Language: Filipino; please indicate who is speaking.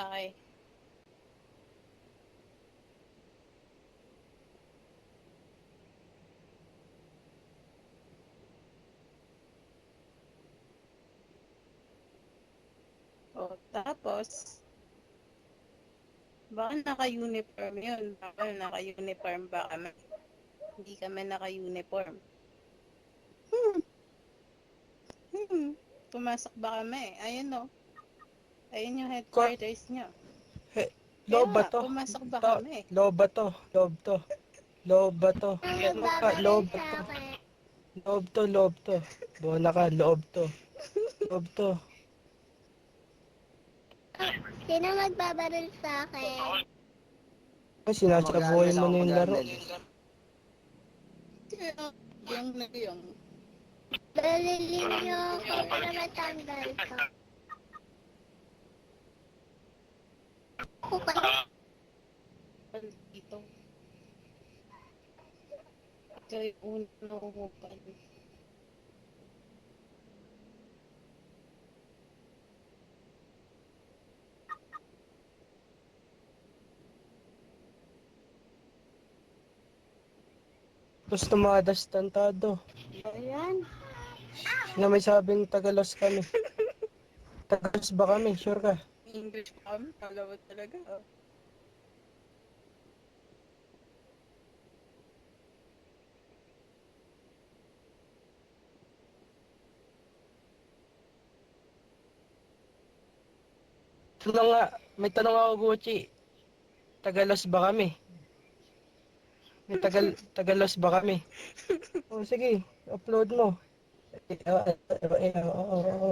Speaker 1: pake. O, tapos, baka naka-uniform yun. Baka naka-uniform ba kami? Hindi kami naka-uniform. Hmm, Pumasok ba kami? Ayun o. Ayun yung
Speaker 2: Kwa,
Speaker 1: headquarters nyo.
Speaker 2: he,
Speaker 1: Kaya
Speaker 2: loob ba
Speaker 1: nga,
Speaker 2: to?
Speaker 1: pumasok ba
Speaker 2: To,
Speaker 1: kami?
Speaker 2: loob ba to? Loob to. Loob ba to?
Speaker 3: Sino
Speaker 2: Ano nga,
Speaker 3: magbabaril
Speaker 2: loob ba
Speaker 3: sa
Speaker 2: to?
Speaker 3: akin?
Speaker 2: Loob to, loob to. Bola ka, loob to. Loob to.
Speaker 3: Sino magbabaril sa akin?
Speaker 2: Ay, sinasabuhay mo na yung laro.
Speaker 1: Kaya, yung na yung.
Speaker 3: Barilin niyo ako para matanggal ko. Ako kayo?
Speaker 1: Dito. Ikaw yung unang hukal.
Speaker 2: Tapos tumadas tantado.
Speaker 1: Ayan.
Speaker 2: Sino may sabing Tagalos kami? Tagalos ba kami? Sure ka?
Speaker 1: English pa kami. Kala mo talaga. Oh.
Speaker 2: Tanong nga, may tanong ako, Gucci. Tagalos ba kami? May Tagalos ba kami? O sige, upload mo. Oo, oo, oo.